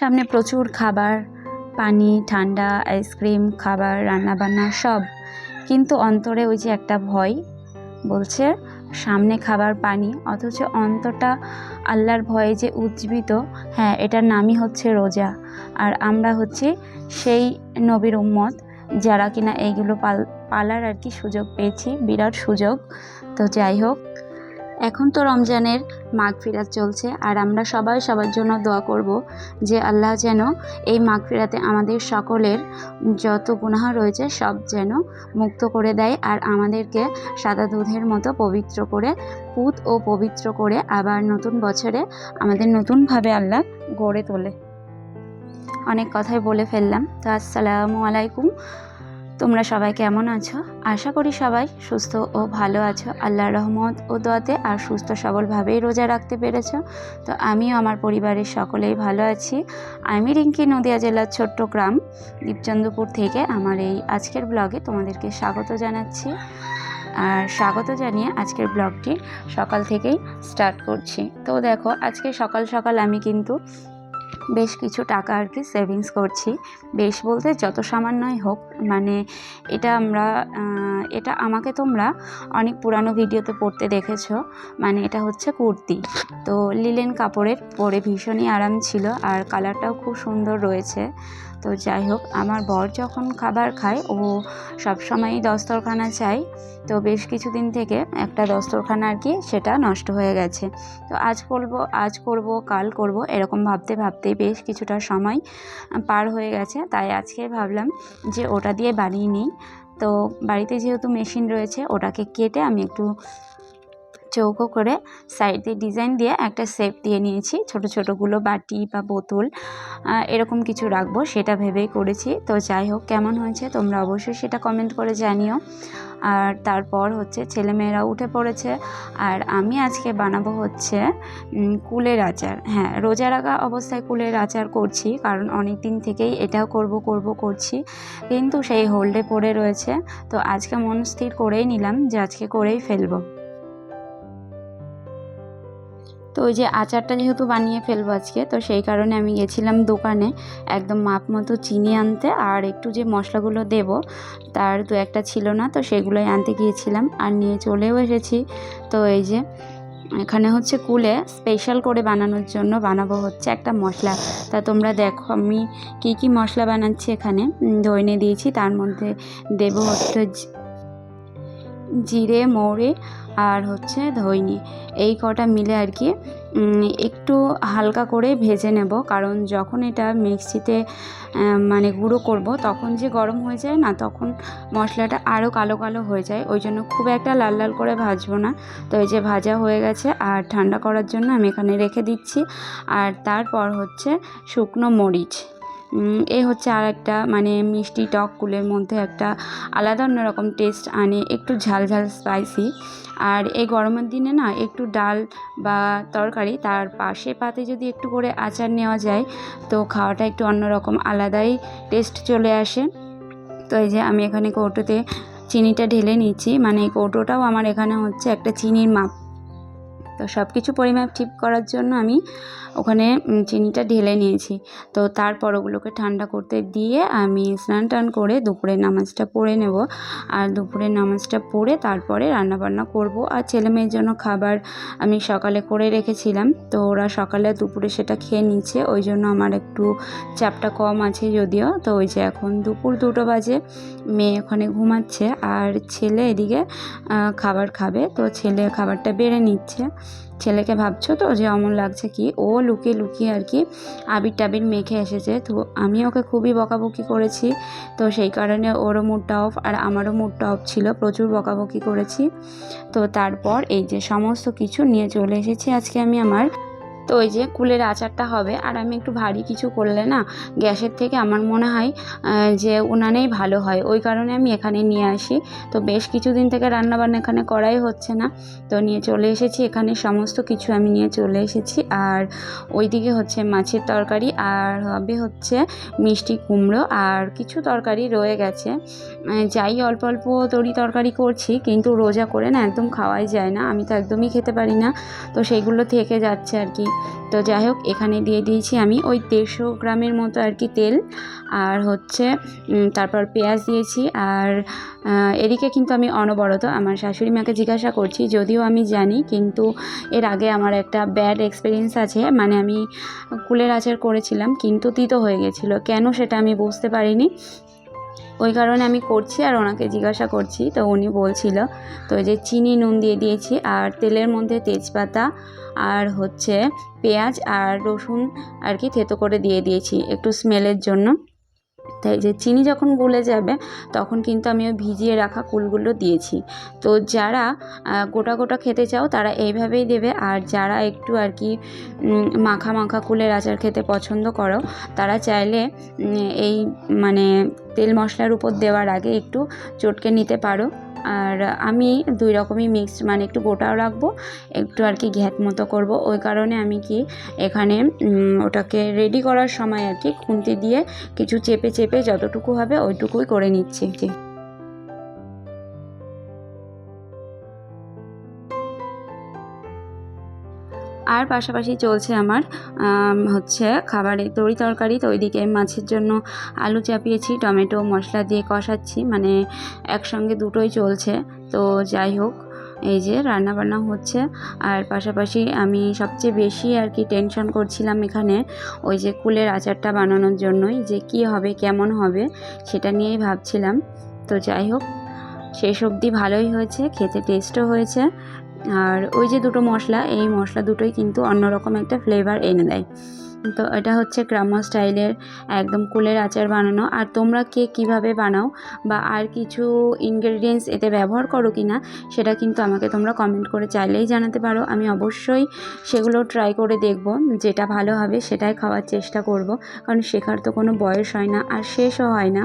সামনে প্রচুর খাবার, পানি, ঠান্ডা, আইসক্রিম, খাবার, রান্নাবান্না সব, কিন্তু অন্তরে ওই যে একটা ভয় বলছে সামনে খাবার, পানি, অথচ অন্তরটা আল্লাহর ভয়ে যে উজ্জীবিত। হ্যাঁ, এটার নামই হচ্ছে রোজা। আর আমরা হচ্ছি সেই নবীর উম্মত যারা কিনা এইগুলো পালার আর কি সুযোগ পেয়েছি, বিরাট সুযোগ। তো যাই হোক, এখন তো রমজানের মাগফিরাত চলছে, আর আমরা সবাই সবার জন্য দোয়া করব যে আল্লাহ যেন এই মাগফিরাতে আমাদের সকলের যত গুনাহ রয়েছে সব যেন মুক্ত করে দেয়, আর আমাদেরকে সাদা দুধের মতো পবিত্র করে, পুত ও পবিত্র করে আবার নতুন বছরে আমাদের নতুনভাবে আল্লাহ গড়ে তোলে। অনেক কথাই বলে ফেললাম। তো আসসালামু আলাইকুম। তোমরা সবাই কেমন আছো? আশা করি সবাই সুস্থ ও ভালো আছো আল্লাহর রহমত ও দোয়াতে, আর সুস্থ সবলভাবেই রোজা রাখতে পেরেছো। তো আমিও আমার পরিবারের সকলেই ভালো আছি। আমি রিঙ্কি, নদিয়া জেলার ছোট্ট গ্রাম দীপচন্দ্রপুর থেকে আমার এই আজকের ব্লগে তোমাদেরকে স্বাগত জানাচ্ছি। আর স্বাগত জানিয়ে আজকের ব্লগটি সকাল থেকেই স্টার্ট করছি। তো দেখো, আজকে সকাল সকাল আমি কিন্তু বেশ কিছু টাকা আর কি সেভিংস করছি। বেশ বলতে যত সামান্যই হোক, মানে এটা আমাকে তোমরা অনেক পুরানো ভিডিওতে পড়তে দেখেছো। মানে এটা হচ্ছে কুর্তি, তো লিলেন কাপড়ের, পরে ভীষণই আরাম ছিল আর কালারটাও খুব সুন্দর রয়েছে। তো যাই হোক, আমার বর যখন খাবার খায় ও সবসময়ই দস্তরখানা চাই। তো বেশ কিছুদিন থেকে একটা দস্তরখানা আর কি সেটা নষ্ট হয়ে গেছে। তো আজ করব কাল করব এরকম ভাবতে ভাবতেই বেশ কিছুটা সময় পার হয়ে গেছে। তাই আজকে ভাবলাম যে ওটা দিয়ে বানিয়ে নিই। তো বাড়িতে যেহেতু মেশিন রয়েছে, ওটাকে কেটে আমি একটু চৌকো করে সাইড দিয়ে ডিজাইন দিয়ে একটা শেপ দিয়ে নিয়েছি। ছোট ছোটোগুলো বাটি বা বোতল এরকম কিছু রাখবো সেটা ভেবেই করেছি। তো যাই হোক, কেমন হয়েছে তোমরা অবশ্যই সেটা কমেন্ট করে জানিও। আর তারপর হচ্ছে ছেলেমেয়েরা উঠে পড়েছে, আর আমি আজকে বানাবো হচ্ছে কুলের আচার। হ্যাঁ, রোজা রাখা অবস্থায় কুলের আচার করছি, কারণ অনেক দিন থেকেই এটাও করছি, কিন্তু সেই হোল্ডে পড়ে রয়েছে। তো আজকে মন স্থির করেই নিলাম যে আজকে করেই ফেলবো। তো ওই যে আচারটা যেহেতু বানিয়ে ফেলবো আজকে, তো সেই কারণে আমি গেছিলাম দোকানে একদম মাপ মতো চিনি আনতে, আর একটু যে মশলাগুলো দেব তার দু একটা ছিল না, তো সেগুলোই আনতে গিয়েছিলাম আর নিয়ে চলেও এসেছি। তো এই যে এখানে হচ্ছে কুলে স্পেশাল করে বানানোর জন্য বানাবো হচ্ছে একটা মশলা। তা তোমরা দেখো আমি কি মশলা বানাচ্ছি। এখানে ধইনে দিয়েছি, তার মধ্যে দেব হচ্ছে জিরে, মৌরি আর হচ্ছে ধইনি, এই কটা মিলে আর কি একটু হালকা করে ভেজে নেব। কারণ যখন এটা মিক্সিতে মানে গুঁড়ো করব তখন যে গরম হয়ে যায় না, তখন মশলাটা আরও কালো কালো হয়ে যায়। ওই জন্য খুব একটা লাল লাল করে ভাজবো না। তো এই যে ভাজা হয়ে গেছে, আর ঠান্ডা করার জন্য আমি এখানে রেখে দিচ্ছি। আর তারপর হচ্ছে শুকনো মরিচ, এ হচ্ছে আর একটা মানে মিষ্টি টক কুলের মধ্যে একটা আলাদা অন্যরকম টেস্ট আনে, একটু ঝাল ঝাল স্পাইসি। আর এই গরমের দিনে না একটু ডাল বা তরকারি তার পাতে যদি একটু করে আচার নেওয়া যায়, তো খাওয়াটা একটু অন্যরকম আলাদাই টেস্ট চলে আসে। তো এই যে আমি এখানে কৌটোতে চিনিটা ঢেলে নিচ্ছি, মানে এই কৌটোটাও আমার এখানে হচ্ছে একটা চিনির মাপ। তো সব কিছু পরিমাপ ঠিক করার জন্য আমি ওখানে চিনিটা ঢেলে নিয়েছি। তো তারপর ওগুলোকে ঠান্ডা করতে দিয়ে আমি স্নান টান করে দুপুরের নামাজটা পড়ে নেব। আর দুপুরের নামাজটা পড়ে তারপরে রান্নাবান্না করব। আর ছেলে মেয়ের জন্য খাবার আমি সকালে করে রেখেছিলাম, তো ওরা সকালে দুপুরে সেটা খেয়ে নিচ্ছে, ওই জন্য আমার একটু চাপটা কম আছে যদিও। তো ওই যে এখন দুপুর 2টো বাজে, মেয়ে ওখানে ঘুমাচ্ছে আর ছেলে এদিকে খাবার খাবে। তো ছেলে খাবারটা বেড়ে নিচ্ছে। ছেলেকে ভাবছো তো যে অমন লাগছে কি, ও লুকিয়ে লুকিয়ে আর কি আবির টাবির মেখে এসেছে। তো আমি ওকে খুবই বকাবকি করেছি, তো সেই কারণে ওরও মুডটা অফ আর আমারও মুডটা অফ ছিল, প্রচুর বকাবকি করেছি। তো তারপর এই যে সমস্ত কিছু নিয়ে চলে এসেছি আজকে আমি আমার। তো ওই যে কুলের আচারটা হবে, আর আমি একটু ভারী কিছু করলে না গ্যাসের থেকে আমার মনে হয় যে উনানেই ভালো হয়, ওই কারণে আমি এখানে নিয়ে আসি। তো বেশ কিছুদিন থেকে রান্নাবান্না এখানে করাই হচ্ছে না, তো নিয়ে চলে এসেছি এখানে, সমস্ত কিছু আমি নিয়ে চলে এসেছি। আর ওইদিকে হচ্ছে মাছের তরকারি, আর হবে হচ্ছে মিষ্টি কুমড়ো, আর কিছু তরকারি রয়ে গেছে। যাই অল্প অল্প তরকারি করছি, কিন্তু রোজা করে না একদম খাওয়াই যায় না, আমি তো একদমই খেতে পারি না, তো সেইগুলো থেকে যাচ্ছে আর কি। তো যাই হোক, এখানে দিয়ে দিয়েছি আমি ওই 150 গ্রামের মতো আর কি তেল, আর হচ্ছে তারপর পেঁয়াজ দিয়েছি। আর এদিকে কিন্তু আমি অনবরত আমার শাশুড়ি মাকে জিজ্ঞাসা করছি, যদিও আমি জানি, কিন্তু এর আগে আমার একটা ব্যাড এক্সপিরিয়েন্স আছে। মানে আমি কুলের আচার করেছিলাম কিন্তু তিতো হয়ে গেছিলো, কেন সেটা আমি বুঝতে পারিনি। ওই কারণে আমি করছি আর ওনাকে জিজ্ঞাসা করছি। তো উনি বলছিল, তো এই যে চিনি নুন দিয়ে দিয়েছি, আর তেলের মধ্যে তেজপাতা আর হচ্ছে পেঁয়াজ আর রসুন আর কি থেতো করে দিয়ে দিয়েছি একটু স্মেলের জন্য। তাই যে চিনি যখন গলে যাবে তখন কিন্তু আমি ওই ভিজিয়ে রাখা কুলগুলো দিয়েছি। তো যারা গোটা গোটা খেতে চাও তারা এইভাবেই দেবে, আর যারা একটু আর কি মাখা মাখা কুলের আচার খেতে পছন্দ করো তারা চাইলে এই মানে তেল মশলার উপর দেওয়ার আগে একটু চটকে নিতে পারো। আর আমি দুই রকমই মিক্সড, মানে একটু গোটাও রাখবো, একটু আর কি ঘ্যাট মতো করবো। ওই কারণে আমি কি এখানে ওটাকে রেডি করার সময় আর কি খুন্তি দিয়ে কিছু চেপে চেপে যতটুকু হবে ওইটুকুই করে নিচ্ছি। আর পাশাপাশি চলছে আমার হচ্ছে খাবারে তরি তরকারি। তো ওইদিকে মাছের জন্য আলু চাপিয়েছি, টমেটো মশলা দিয়ে কষাচ্ছি, মানে একসঙ্গে দুটোই চলছে। তো যাই হোক, এই যে রান্নাবান্না হচ্ছে। আর পাশাপাশি আমি সবচেয়ে বেশি আর কি টেনশন করছিলাম এখানে ওই যে কুলের আচারটা বানানোর জন্যই, যে কি হবে কেমন হবে সেটা নিয়েই ভাবছিলাম। তো যাই হোক, শেষ অবধি ভালোই হয়েছে, খেতে টেস্টও হয়েছে। আর ওই যে দুটো মশলা, এই মশলা দুটোই কিন্তু অন্যরকম একটা ফ্লেভার এনে দেয়। তো এটা হচ্ছে গ্রাম্য স্টাইলের একদম কুলের আচার বানানো। আর তোমরা কে কীভাবে বানাও বা আর কিছু ইনগ্রেডিয়েন্টস এতে ব্যবহার করো কি না সেটা কিন্তু আমাকে তোমরা কমেন্ট করে চাইলেই জানাতে পারো। আমি অবশ্যই সেগুলো ট্রাই করে দেখব, যেটা ভালো হবে সেটাই খাওয়ার চেষ্টা করব, কারণ শেখার তো কোনো বয়স হয় না আর শেষও হয় না।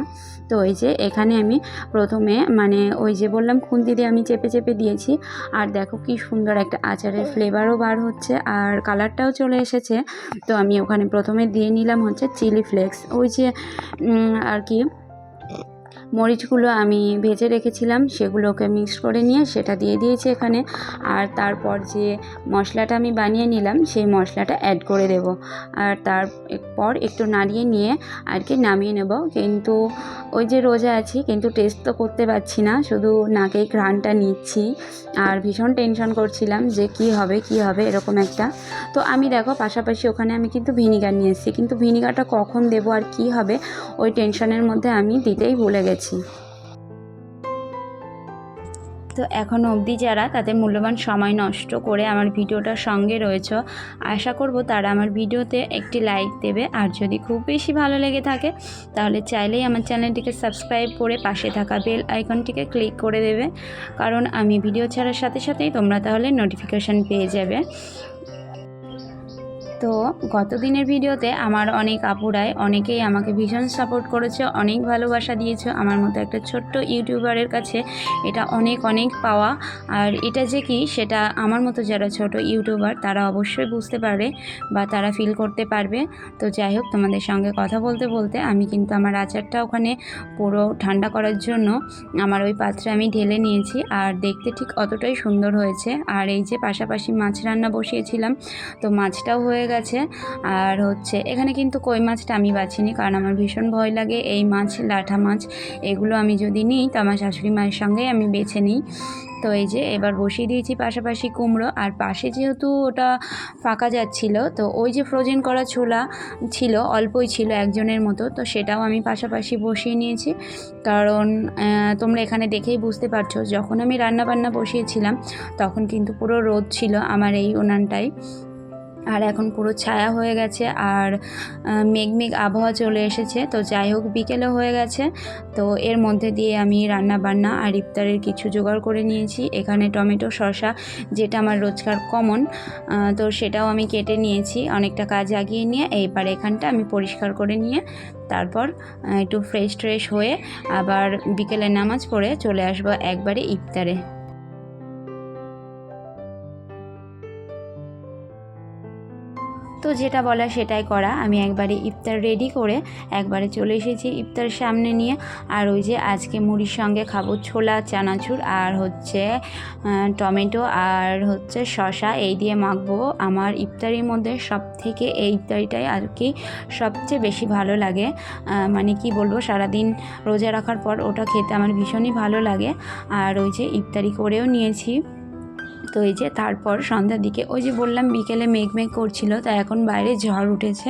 তো ওই যে এখানে আমি প্রথমে মানে ওই যে বললাম খুন্তি দিয়ে আমি চেপে চেপে দিয়েছি, আর দেখো কি সুন্দর একটা আচারের ফ্লেভারও বার হচ্ছে আর কালারটাও চলে এসেছে। তো আমি ওখানে প্রথমে দিয়ে নিলাম হচ্ছে চিলি ফ্লেক্স, ওই যে আর কি মরিচগুলো আমি ভেজে রেখেছিলাম সেগুলোকে মিক্স করে নিয়ে সেটা দিয়ে দিয়েছি এখানে। আর তারপর যে মশলাটা আমি বানিয়ে নিলাম সেই মশলাটা অ্যাড করে দেব, আর তারপর একটু নাড়িয়ে নিয়ে আর কি নামিয়ে নেব। কিন্তু ওই যে রোজা আছি, কিন্তু টেস্ট তো করতে পারছি না, শুধু নাকেই ঘ্রাণটা নিচ্ছি। আর ভীষণ টেনশন করছিলাম যে কি হবে এরকম একটা। তো আমি দেখো পাশাপাশি ওখানে আমি কিন্তু ভিনিগার নিয়ে এসেছি, কিন্তু ভিনিগারটা কখন দেবো আর কি হবে ওই টেনশনের মধ্যে আমি দিতেই ভুলে গেছি। তো এখনও অবধি যারা তাদের মূল্যবান সময় নষ্ট করে আমার ভিডিওটার সঙ্গে রয়েছে, আশা করব তারা আমার ভিডিওতে একটি লাইক দেবে। আর যদি খুব বেশি ভালো লেগে থাকে তাহলে চাইলেই আমার চ্যানেলটিকে সাবস্ক্রাইব করে পাশে থাকা বেল আইকনটিকে ক্লিক করে দেবে, কারণ আমি ভিডিও ছাড়ার সাথে সাথেই তোমরা তাহলে নোটিফিকেশান পেয়ে যাবে। তো গত দিনের ভিডিওতে আমার অনেক আপুরাই অনেকেই আমাকে ভীষণ সাপোর্ট করেছে, অনেক ভালোবাসা দিয়েছে। আমার মতো একটা ছোট্ট ইউটিউবারের কাছে এটা অনেক অনেক পাওয়া। আর এটা যে কি সেটা আমার মতো যারা ছোট ইউটিউবার তারা অবশ্যই বুঝতে পারবে বা তারা ফিল করতে পারবে। তো যাই হোক, তোমাদের সঙ্গে কথা বলতে বলতে আমি কিন্তু আমার আচারটা ওখানে পুরো ঠান্ডা করার জন্য আমার ওই পাত্রে আমি ঢেলে নিয়েছি, আর দেখতে ঠিক অতটাই সুন্দর হয়েছে। আর এই যে পাশাপাশি মাছ রান্না বসিয়েছিলাম, তো মাছটাও হয়ে গেছে। আর হচ্ছে এখানে কিন্তু কই মাছটা আমি বাছিনি, কারণ আমার ভীষণ ভয় লাগে এই মাছ, লাঠা মাছ এগুলো আমি যদি নিই তো আমার শাশুড়ি মায়ের সঙ্গেই আমি বেছে নিই। তো এই যে এবার বসিয়ে দিয়েছি পাশাপাশি কুমড়ো, আর পাশে যেহেতু ওটা ফাঁকা যাচ্ছিল তো ওই যে ফ্রোজেন করা ছোলা ছিল, অল্পই ছিল একজনের মতো, তো সেটাও আমি পাশাপাশি বসিয়ে নিয়েছি। কারণ তোমরা এখানে দেখেই বুঝতে পারছো যখন আমি রান্নাবান্না বসিয়েছিলাম তখন কিন্তু পুরো রোদ ছিল আমার এই উনানটায়, আর এখন পুরো ছায়া হয়ে গেছে আর মেঘ মেঘ আবহাওয়া চলে এসেছে। তো যাই হোক, বিকেলও হয়ে গেছে। তো এর মধ্যে দিয়ে আমি রান্না বান্না আর ইফতারের কিছু জোগাড় করে নিয়েছি। এখানে টমেটো শসা যেটা আমার রোজকার কমন, তো সেটাও আমি কেটে নিয়েছি, অনেকটা কাজ আগিয়ে নিয়ে এইবার এখানটা আমি পরিষ্কার করে নিয়ে তারপর একটু ফ্রেশ ট্রেশ হয়ে আবার বিকেলে নামাজ পড়ে চলে আসবো একবারে ইফতারে। তো যেটা বলা সেটাই করা। আমি একবারে ইফতার রেডি করে একবারে চলে এসেছি ইফতারের সামনে নিয়ে। আর ওই যে আজকে মুড়ির সঙ্গে খাবো ছোলা, চানাচুর আর হচ্ছে টমেটো আর হচ্ছে শসা, এই দিয়ে মাখবো। আমার ইফতারির মধ্যে সব থেকে এই ইফতারিটাই আর কি সবচেয়ে বেশি ভালো লাগে। মানে কি বলবো, সারাদিন রোজা রাখার পর ওটা খেতে আমার ভীষণই ভালো লাগে। আর ওই যে ইফতারি করেও নিয়েছি। তো এই যে তারপর সন্ধ্যার দিকে ওই যে বললাম বিকেলে মেঘ করছিল, তাই এখন বাইরে ঝড় উঠেছে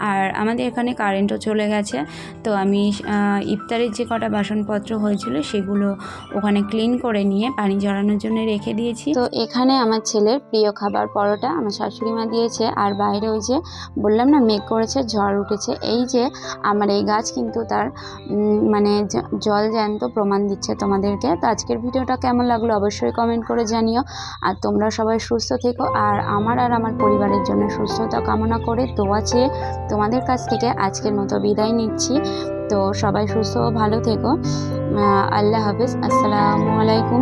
আর আমাদের এখানে কারেন্টও চলে গেছে। তো আমি ইফতারের যে কটা বাসনপত্র হয়েছিল সেগুলো ওখানে ক্লিন করে নিয়ে পানি ঝরানোর জন্য রেখে দিয়েছি। তো এখানে আমার ছেলের প্রিয় খাবার পরোটা আমার শাশুড়ি মা দিয়েছে। আর বাইরে ওই যে বললাম না মেঘ করেছে, ঝড় উঠেছে। এই যে আমার এই গাছ কিন্তু তার মানে জল জ্যান্ত প্রমাণ দিচ্ছে তোমাদেরকে। তো আজকের ভিডিওটা কেমন লাগলো অবশ্যই কমেন্ট করে জানিও। আর তোমরা সবাই সুস্থ থেকো আর আমার পরিবারের জন্য সুস্থতা কামনা করে দোয়া চেয়ে তোমাদের কাছ থেকে আজকের মতো বিদায় নিচ্ছি। তো সবাই সুস্থ ও ভালো থেকো। আল্লাহ হাফিজ। আসসালামু আলাইকুম।